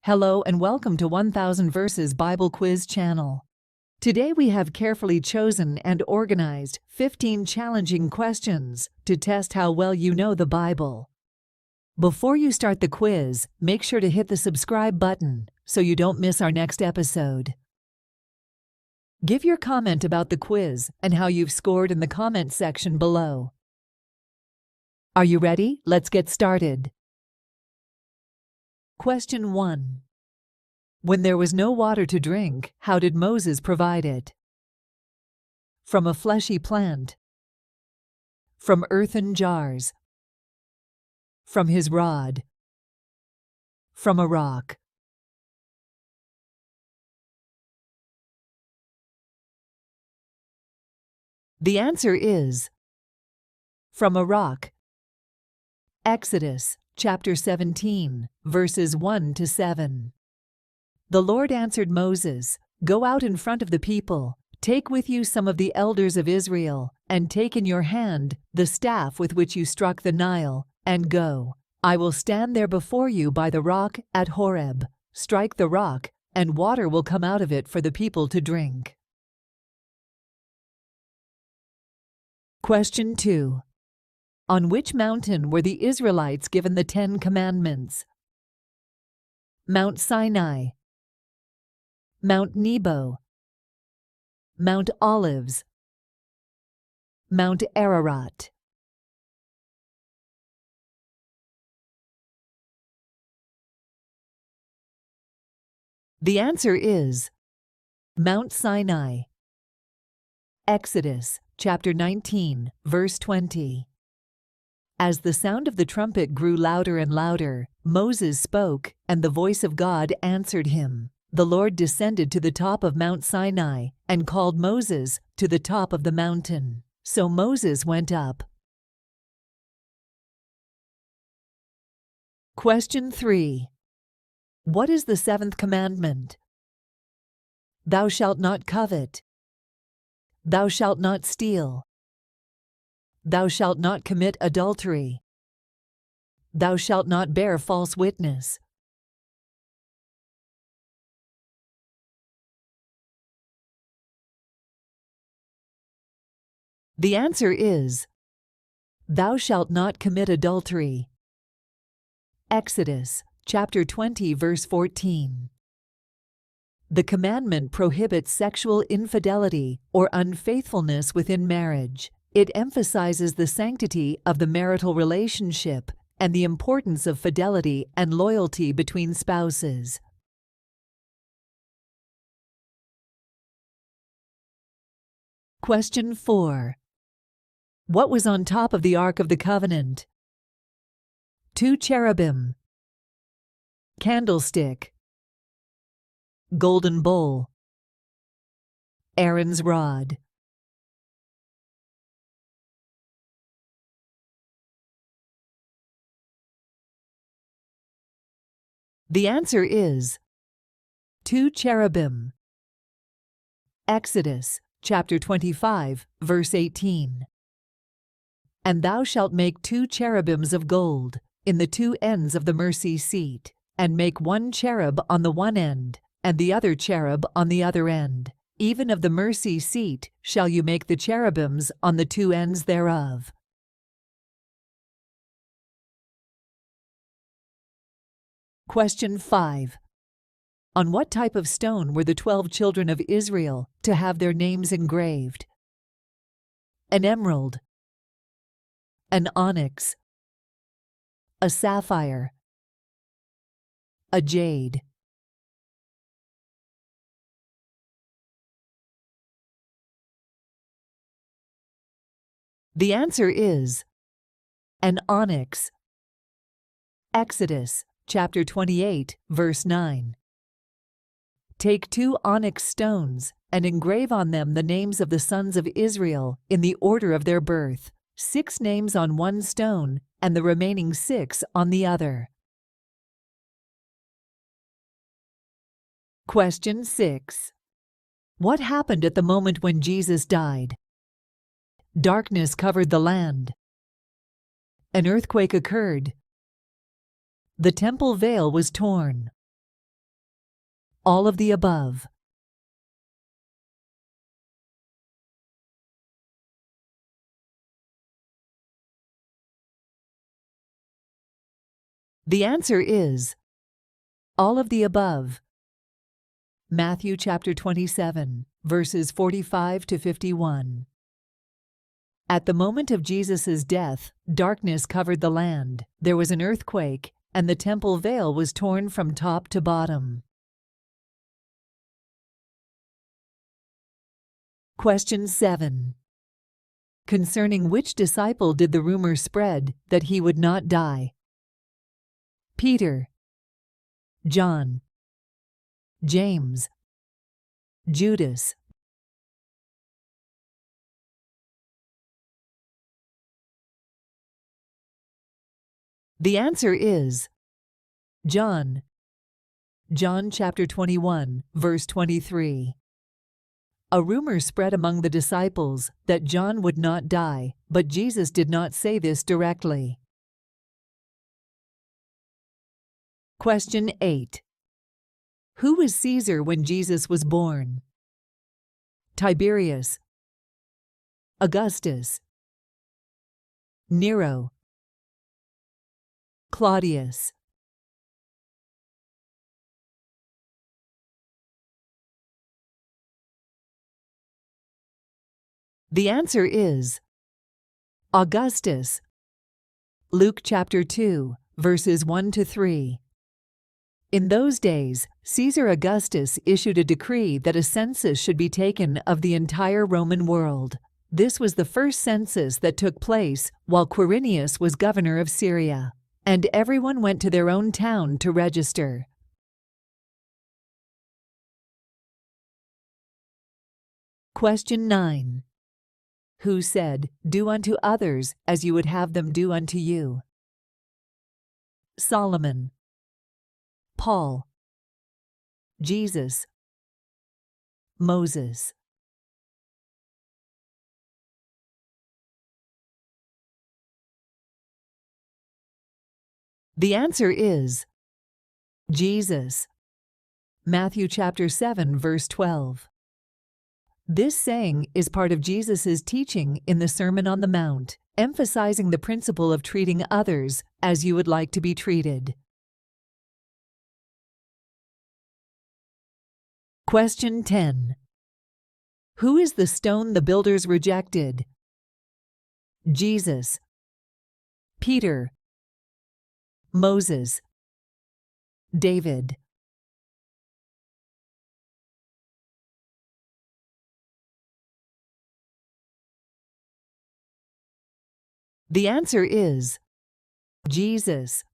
Hello and welcome to 1000 Verses Bible Quiz channel. Today we have carefully chosen and organized 15 challenging questions to test how well you know the Bible. Before you start the quiz, make sure to hit the subscribe button so you don't miss our next episode. Give your comment about the quiz and how you've scored in the comment section below. Are you ready? Let's get started. Question 1. When there was no water to drink, how did Moses provide it? From a fleshy plant. From earthen jars. From his rod. From a rock. The answer is from a rock. Exodus chapter 17, verses 1 to 7. The Lord answered Moses, "Go out in front of the people, take with you some of the elders of Israel, and take in your hand the staff with which you struck the Nile, and go. I will stand there before you by the rock at Horeb. Strike the rock, and water will come out of it for the people to drink." Question 2. On which mountain were the Israelites given the 10 Commandments? Mount Sinai, Mount Nebo, Mount Olives, Mount Ararat. The answer is Mount Sinai. Exodus chapter 19, verse 20. As the sound of the trumpet grew louder and louder, Moses spoke, and the voice of God answered him. The Lord descended to the top of Mount Sinai and called Moses to the top of the mountain. So Moses went up. Question 3. What is the seventh commandment? Thou shalt not covet. Thou shalt not steal. Thou shalt not commit adultery. Thou shalt not bear false witness. The answer is thou shalt not commit adultery. Exodus chapter 20, verse 14. The commandment prohibits sexual infidelity or unfaithfulness within marriage. It emphasizes the sanctity of the marital relationship and the importance of fidelity and loyalty between spouses. Question 4. What was on top of the Ark of the Covenant? 2 cherubim, candlestick, golden bowl, Aaron's rod. The answer is 2 cherubim. Exodus chapter 25, verse 18. And thou shalt make 2 cherubims of gold in the 2 ends of the mercy seat, and make 1 cherub on the one end, and the other cherub on the other end. Even of the mercy seat shall you make the cherubims on the 2 ends thereof. Question 5. On what type of stone were the 12 children of Israel to have their names engraved? An emerald, an onyx, a sapphire, a jade. The answer is an onyx. Exodus chapter 28, verse 9. Take 2 onyx stones and engrave on them the names of the sons of Israel in the order of their birth, 6 names on 1 stone and the remaining 6 on the other. Question 6. What happened at the moment when Jesus died? Darkness covered the land. An earthquake occurred. The temple veil was torn. All of the above. The answer is all of the above. Matthew chapter 27, verses 45 to 51. At the moment of Jesus' death, darkness covered the land. There was an earthquake, and the temple veil was torn from top to bottom. Question 7. Concerning which disciple did the rumor spread that he would not die? Peter, John, James, Judas. The answer is John. John chapter 21, verse 23. A rumor spread among the disciples that John would not die, but Jesus did not say this directly. Question 8. Who was Caesar when Jesus was born? Tiberius, Augustus, Nero, Claudius. The answer is Augustus. Luke chapter 2, verses 1 to 3. In those days, Caesar Augustus issued a decree that a census should be taken of the entire Roman world. This was the first census that took place while Quirinius was governor of Syria, and everyone went to their own town to register. Question 9. Who said, "Do unto others as you would have them do unto you"? Solomon, Paul, Jesus, Moses. The answer is Jesus. Matthew chapter 7, verse 12. This saying is part of Jesus' teaching in the Sermon on the Mount, emphasizing the principle of treating others as you would like to be treated. Question 10. Who is the stone the builders rejected? Jesus, Peter, Moses, David. The answer is Jesus.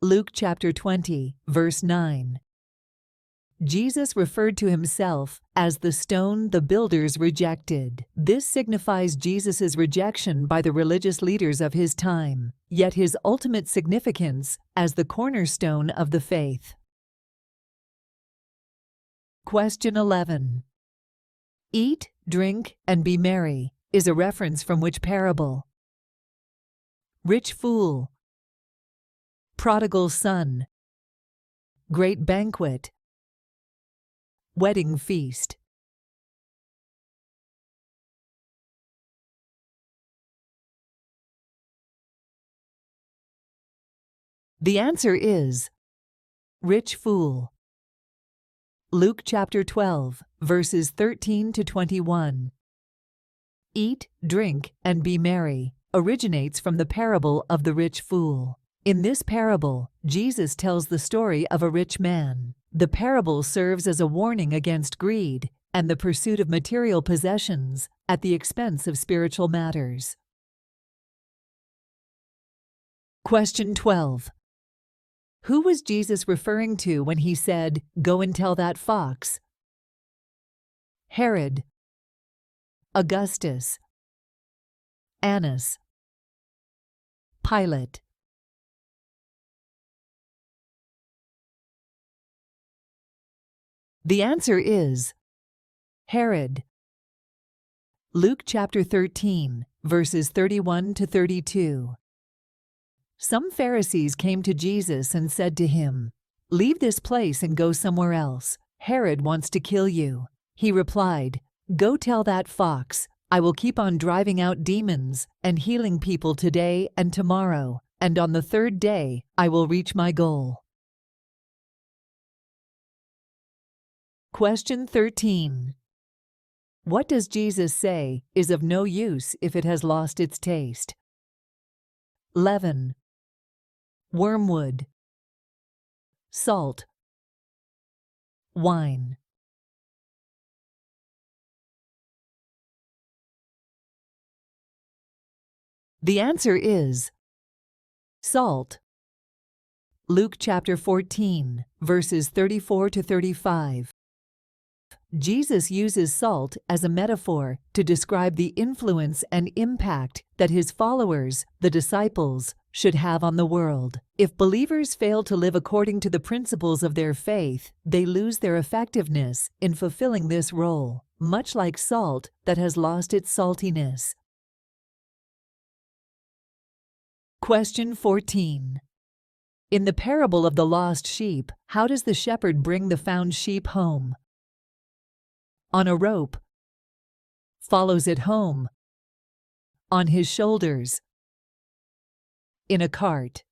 Luke chapter 20, verse 9. Jesus referred to himself as the stone the builders rejected. This signifies Jesus' rejection by the religious leaders of his time, yet his ultimate significance as the cornerstone of the faith. Question 11. Eat, drink, and be merry is a reference from which parable? Rich fool, prodigal son, great banquet, wedding feast. The answer is rich fool. Luke chapter 12, verses 13 to 21. Eat, drink, and be merry originates from the parable of the rich fool. In this parable, Jesus tells the story of a rich man. The parable serves as a warning against greed and the pursuit of material possessions at the expense of spiritual matters. Question 12. Who was Jesus referring to when he said, "Go and tell that fox"? Herod, Augustus, Annas, Pilate. The answer is Herod. Luke chapter 13, verses 31 to 32. Some Pharisees came to Jesus and said to him, "Leave this place and go somewhere else. Herod wants to kill you." He replied, "Go tell that fox, I will keep on driving out demons and healing people today and tomorrow, and on the third day I will reach my goal." Question 13. What does Jesus say is of no use if it has lost its taste? Leaven, wormwood, salt, wine. The answer is salt. Luke chapter 14, verses 34 to 35. Jesus uses salt as a metaphor to describe the influence and impact that his followers, the disciples, should have on the world. If believers fail to live according to the principles of their faith, they lose their effectiveness in fulfilling this role, much like salt that has lost its saltiness. Question 14. In the parable of the lost sheep, how does the shepherd bring the found sheep home? On a rope. Follows it home. On his shoulders. In a cart.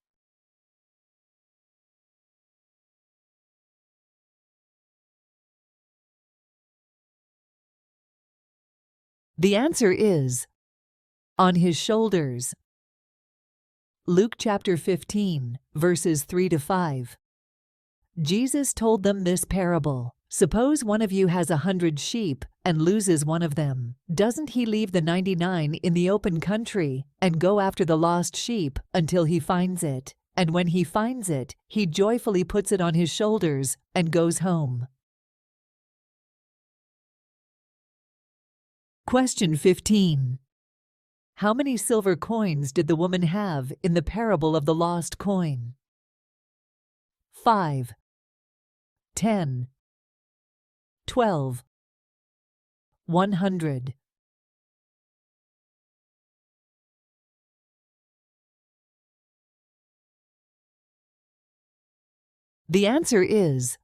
The answer is on his shoulders. Luke chapter 15, verses 3 to 5. Jesus told them this parable. Suppose one of you has 100 sheep and loses one of them. Doesn't he leave the 99 in the open country and go after the lost sheep until he finds it? And when he finds it, he joyfully puts it on his shoulders and goes home. Question 15. How many silver coins did the woman have in the parable of the lost coin? 5, 10, 12, 100. The answer is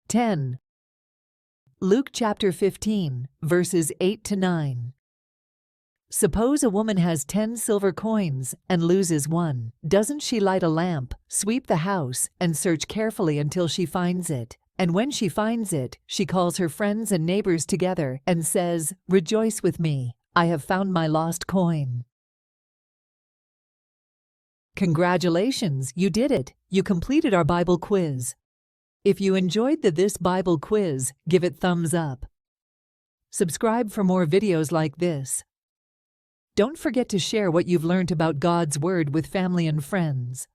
10. Luke chapter 15, verses 8 to 9. Suppose a woman has 10 silver coins and loses one. Doesn't she light a lamp, sweep the house, and search carefully until she finds it? And when she finds it, she calls her friends and neighbors together and says, "Rejoice with me, I have found my lost coin." Congratulations, you did it! You completed our Bible quiz. If you enjoyed this Bible quiz, give it thumbs up. Subscribe for more videos like this. Don't forget to share what you've learned about God's Word with family and friends.